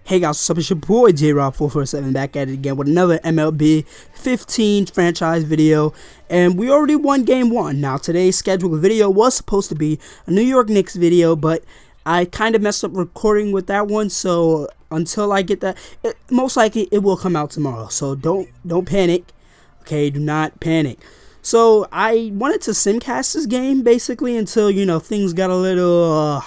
Hey guys, what's up? It's your boy J-Rob447 back at it again with another MLB 15 franchise video, and we already won game 1. Now today's scheduled video was supposed to be a New York Knicks video, but I kind of messed up recording with that one, so until I get that, most likely it will come out tomorrow. So don't panic, okay? Do not panic. So I wanted to simcast this game basically until, you know, things got a little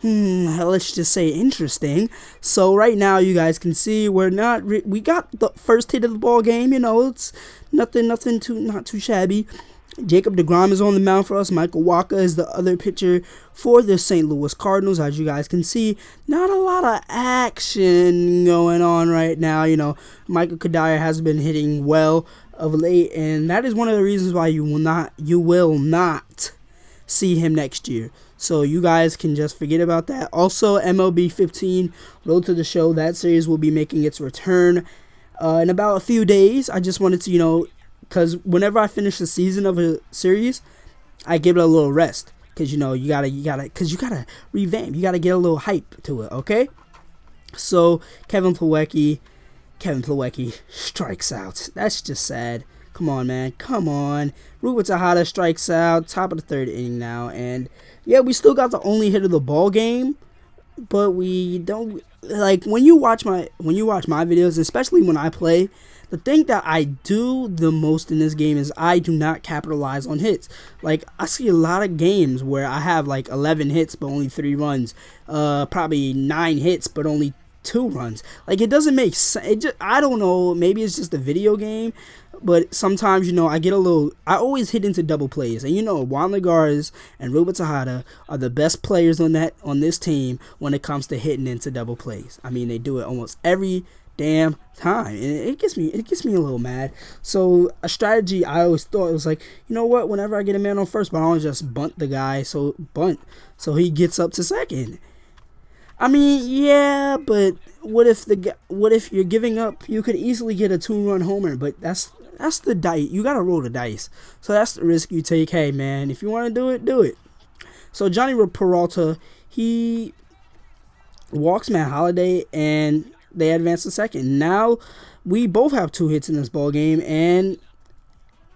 let's just say interesting. So right now you guys can see we got the first hit of the ball game. You know, it's not too shabby. Jacob DeGrom is on the mound for us. Michael Wacha is the other pitcher for the St. Louis Cardinals. As you guys can see, not a lot of action going on right now. You know, Michael Kadire has been hitting well of late, and that is one of the reasons why you will not see him next year. So you guys can just forget about that. Also, MLB 15 Road to the Show, that series will be making its return in about a few days. I just wanted to, you know, because whenever I finish the season of a series, I give it a little rest. Because, you know, you gotta revamp. You gotta get a little hype to it, okay? So, Kevin Plawecki strikes out. That's just sad. Come on, man. Come on. Ruben Tejada strikes out. Top of the third inning now. And, yeah, we still got the only hit of the ball game. But we don't... Like, when you watch my videos, especially when I play, the thing that I do the most in this game is I do not capitalize on hits. Like, I see a lot of games where I have, like, 11 hits but only 3 runs. Probably 9 hits but only 2 runs. Like, it doesn't make sense. I don't know. Maybe it's just a video game. But sometimes, you know, I always hit into double plays. And, you know, Juan Lagares and Ruben Tejada are the best players on this team when it comes to hitting into double plays. I mean, they do it almost every damn time. And it gets me a little mad. So, a strategy I always thought was like, you know what? Whenever I get a man on first, but I don't just bunt the guy. So he gets up to second. I mean, yeah, but what if you're giving up? You could easily get a 2-run homer, but that's the dice. You gotta roll the dice. So that's the risk you take. Hey, man, if you want to do it, do it. So Johnny Peralta, he walks Matt Holliday, and they advance to second. Now we both have 2 hits in this ball game, and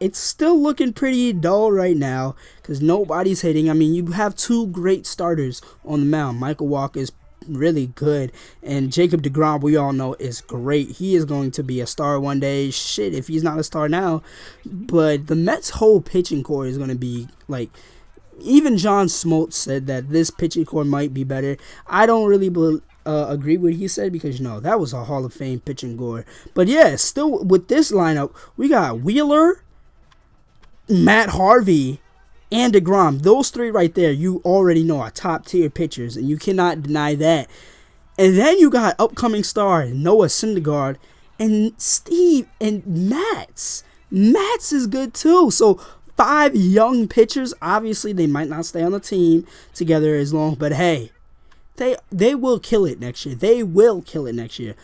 it's still looking pretty dull right now because nobody's hitting. I mean, you have 2 great starters on the mound. Michael Wacha is really good, and Jacob DeGrom, we all know, is great. He is going to be a star one day. Shit, if he's not a star now. But the Mets' whole pitching core is going to be like, even John Smoltz said that this pitching core might be better. I don't really agree with what he said because, you know, that was a Hall of Fame pitching core. But yeah, still with this lineup, we got Wheeler, Matt Harvey, and DeGrom. Those 3 right there, you already know, are top tier pitchers, and you cannot deny that. And then you got upcoming star Noah Syndergaard and Steve and Matz. Matz is good too. So 5 young pitchers. Obviously, they might not stay on the team together as long, but hey, they will kill it next year. They will kill it next year.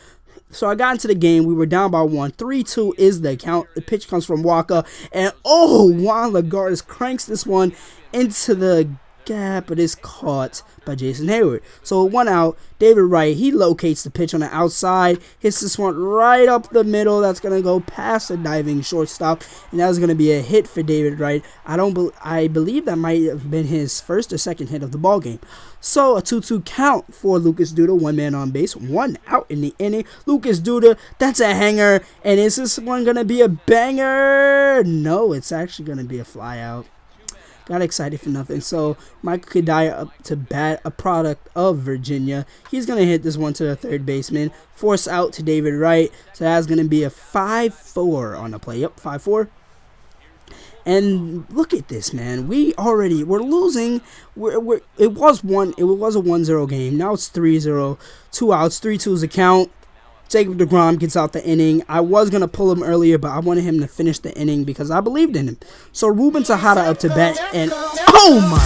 So I got into the game. We were down by 1. 3-2 is the count. The pitch comes from Wacha. And, Juan Lagares cranks this one into the gap, but it's caught by Jason Hayward. So 1 out. David Wright, he locates the pitch on the outside. Hits this one right up the middle. That's going to go past the diving shortstop. And that was going to be a hit for David Wright. I believe that might have been his first or second hit of the ball game. So a 2-2 count for Lucas Duda. 1 man on base. 1 out in the inning. Lucas Duda, that's a hanger. And is this one going to be a banger? No, it's actually going to be a fly out. Got excited for nothing. So Michael Kadire up to bat, a product of Virginia. He's going to hit this one to the third baseman. Force out to David Wright. So that's going to be a 5-4 on the play. Yep, 5-4. And look at this, man. We're losing. It was a 1-0 game. Now it's 3-0. 2 outs. 3-2 is the count. Jacob DeGrom gets out the inning. I was going to pull him earlier, but I wanted him to finish the inning because I believed in him. So Ruben Tejada up to bat, and oh my!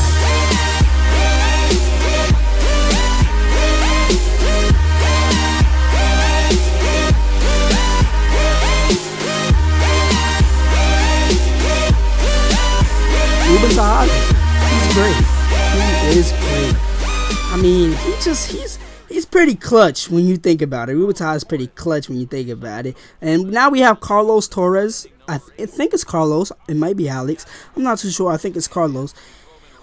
Ruben Tejada, he's great. He is great. I mean, he's pretty clutch when you think about it. Rubitar is pretty clutch when you think about it. And now we have Carlos Torres. I think it's Carlos. It might be Alex. I'm not too sure. I think it's Carlos.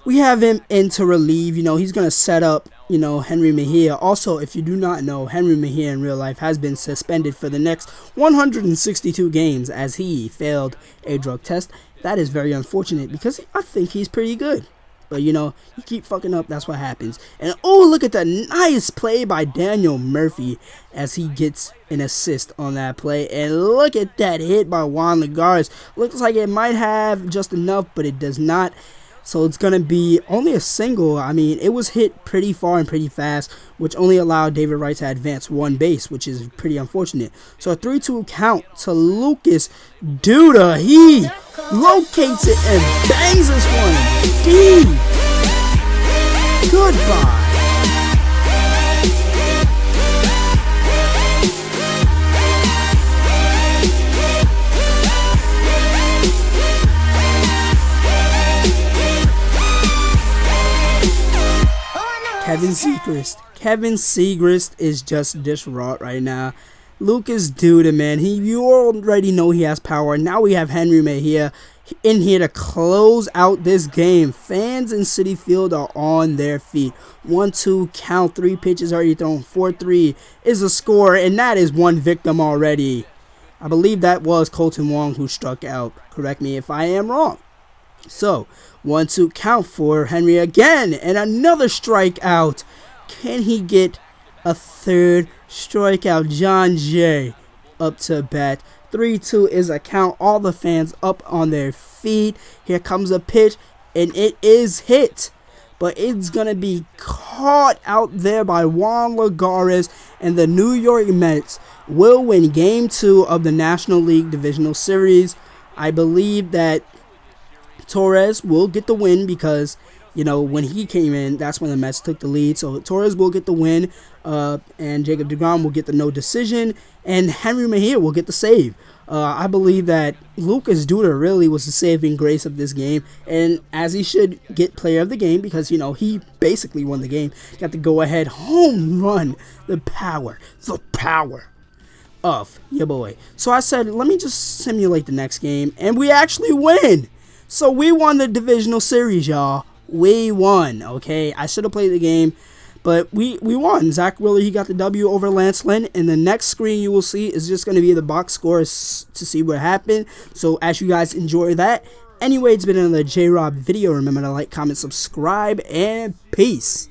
We have him in to relieve. You know, he's going to set up, you know, Henry Mejia. Also, if you do not know, Henry Mejia in real life has been suspended for the next 162 games as he failed a drug test. That is very unfortunate because I think he's pretty good. But, you know, you keep fucking up, that's what happens. And, oh, look at that nice play by Daniel Murphy as he gets an assist on that play. And look at that hit by Juan Lagares. Looks like it might have just enough, but it does not. So it's going to be only a single. I mean, it was hit pretty far and pretty fast, which only allowed David Wright to advance one base, which is pretty unfortunate. So a 3-2 count to Lucas Duda. He locates it and bangs this one. Deep. Goodbye. Kevin Segrist is just distraught right now. Lucas Duda, man, you already know he has power. Now we have Henry Mejia in here to close out this game. Fans in Citi Field are on their feet. 1-2 count, 3 pitches already thrown. 4-3 is the score, and that is one victim already. I believe that was Colton Wong who struck out. Correct me if I am wrong. So, 1-2 count for Henry again, and another strikeout. Can he get a third strikeout? John Jay up to bat. 3-2 is a count. All the fans up on their feet. Here comes a pitch, and it is hit. But it's going to be caught out there by Juan Lagares, and the New York Mets will win Game 2 of the National League Divisional Series. I believe that Torres will get the win because, you know, when he came in, that's when the Mets took the lead. So Torres will get the win, and Jacob deGrom will get the no decision, and Henry Mejia will get the save. I believe that Lucas Duda really was the saving grace of this game, and as he should get player of the game because, you know, he basically won the game. Got the go-ahead home run. The power of your boy. So I said, let me just simulate the next game, and we actually win. So we won the divisional series, y'all. We won, okay? I should have played the game, but we won. Zach Wheeler, he got the W over Lance Lynn. And the next screen you will see is just going to be the box scores to see what happened. So as you guys enjoy that. Anyway, it's been another J-Rob video. Remember to like, comment, subscribe, and peace.